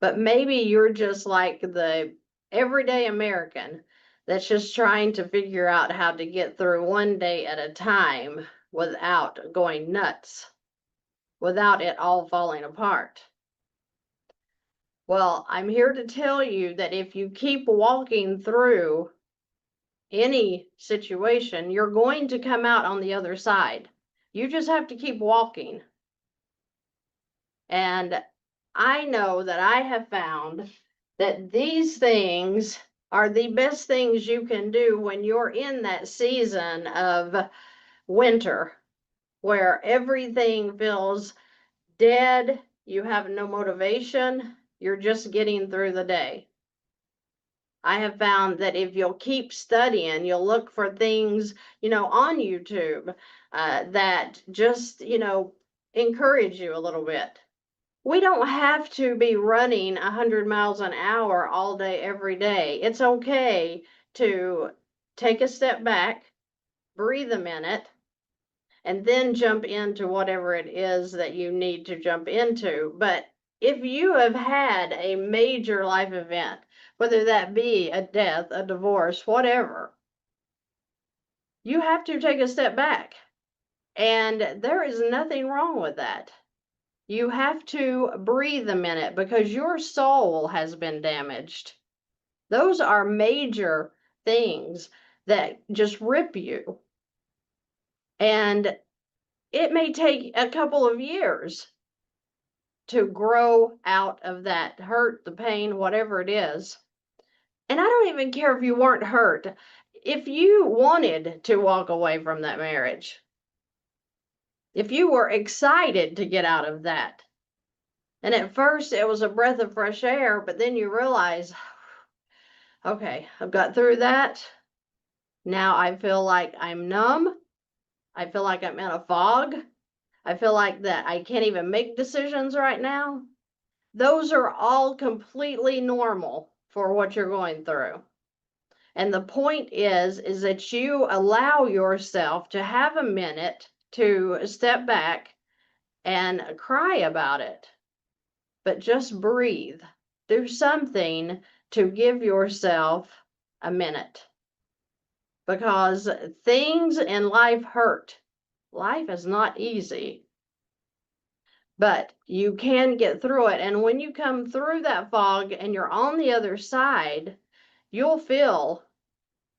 But maybe you're just like the everyday American that's just trying to figure out how to get through one day at a time without going nuts, without it all falling apart. Well, I'm here to tell you that if you keep walking through any situation, you're going to come out on the other side. You just have to keep walking. And I know that I have found that these things are the best things you can do when you're in that season of winter where everything feels dead, you have no motivation, you're just getting through the day. I have found that if you'll keep studying, you'll look for things, on YouTube that just, encourage you a little bit. We don't have to be running 100 miles an hour all day, every day. It's okay to take a step back, breathe a minute, and then jump into whatever it is that you need to jump into. But if you have had a major life event, whether that be a death, a divorce, whatever, you have to take a step back. And there is nothing wrong with that. You have to breathe a minute because your soul has been damaged. Those are major things that just rip you. And it may take a couple of years to grow out of that hurt, the pain, whatever it is. And I don't even care if you weren't hurt. If you wanted to walk away from that marriage, if you were excited to get out of that, and at first it was a breath of fresh air, but then you realize, okay, I've got through that. Now I feel like I'm numb. I feel like I'm in a fog. I feel like that I can't even make decisions right now. Those are all completely normal for what you're going through. And the point is that you allow yourself to have a minute to step back and cry about it. But just breathe. Do something to give yourself a minute. Because things in life hurt. Life is not easy. But you can get through it. And when you come through that fog and you're on the other side, you'll feel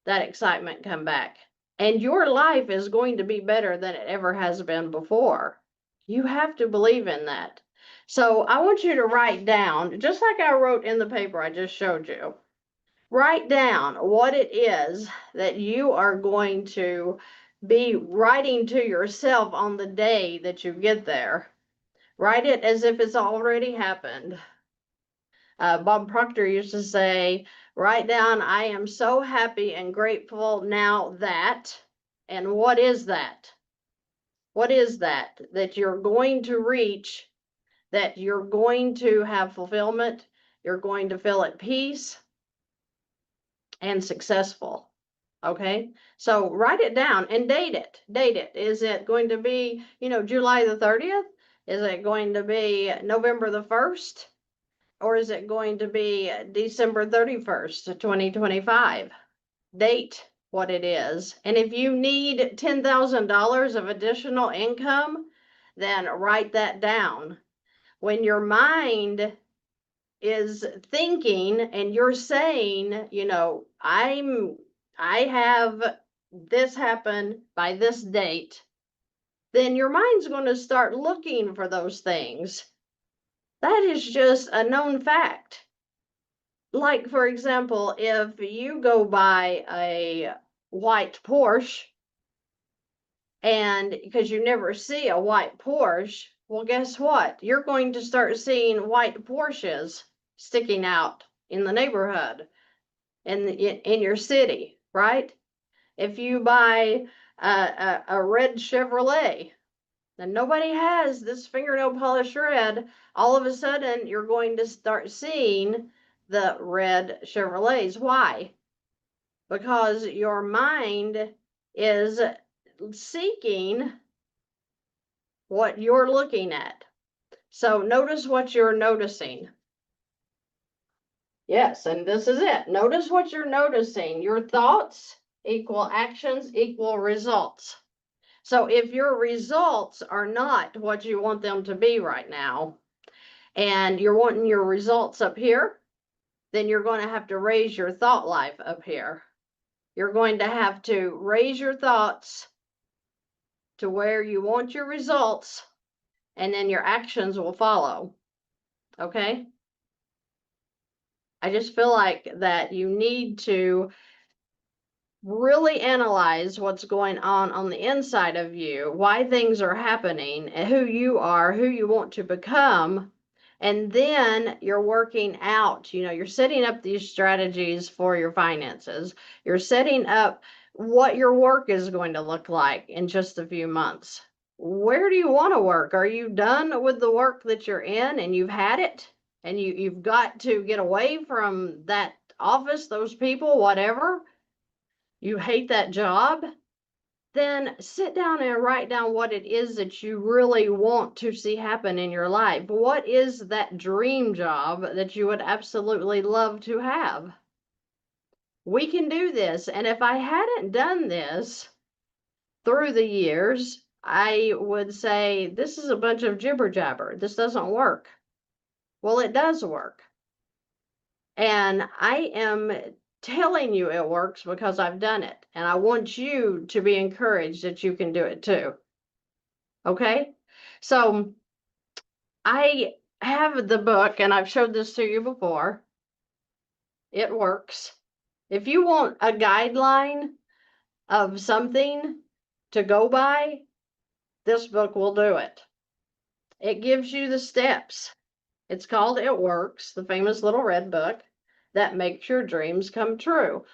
that excitement come back. And your life is going to be better than it ever has been before. You have to believe in that. So I want you to write down, just like I wrote in the paper I just showed you, write down what it is that you are going to be writing to yourself on the day that you get there. Write it as if it's already happened. Bob Proctor used to say, write down, I am so happy and grateful now that, and what is that? What is that? That you're going to reach, that you're going to have fulfillment, you're going to feel at peace and successful. Okay, so write it down and date it. Date it. Is it going to be, July the 30th? Is it going to be November the 1st? Or is it going to be December 31st, 2025? Date what it is. And if you need $10,000 of additional income, then write that down. When your mind is thinking and you're saying, I have this happen by this date, then your mind's going to start looking for those things. That is just a known fact. Like, for example, if you go by a white Porsche, and because you never see a white Porsche, well, guess what? You're going to start seeing white Porsches sticking out in the neighborhood, in your city, right? If you buy a red Chevrolet, and nobody has this fingernail polish red, all of a sudden you're going to start seeing the red Chevrolets. Why? Because your mind is seeking what you're looking at. So notice what you're noticing. Yes, and this is it. Notice what you're noticing. Your thoughts equal actions equal results. So if your results are not what you want them to be right now, and you're wanting your results up here, then you're going to have to raise your thought life up here. You're going to have to raise your thoughts to where you want your results, and then your actions will follow. Okay? I just feel like that you need to really analyze what's going on the inside of you, why things are happening, who you are, who you want to become. And then you're working out, you're setting up these strategies for your finances. You're setting up what your work is going to look like in just a few months. Where do you want to work? Are you done with the work that you're in and you've had it? And you've got to get away from that office, those people, whatever. You hate that job, then sit down and write down what it is that you really want to see happen in your life. What is that dream job that you would absolutely love to have? We can do this. And if I hadn't done this through the years, I would say this is a bunch of jibber jabber. This doesn't work. Well, it does work. And I am telling you it works because I've done it. And I want you to be encouraged that you can do it too. Okay? So I have the book and I've showed this to you before. It works. If you want a guideline of something to go by, this book will do it. It gives you the steps. It's called It Works, the famous little red book that makes your dreams come true.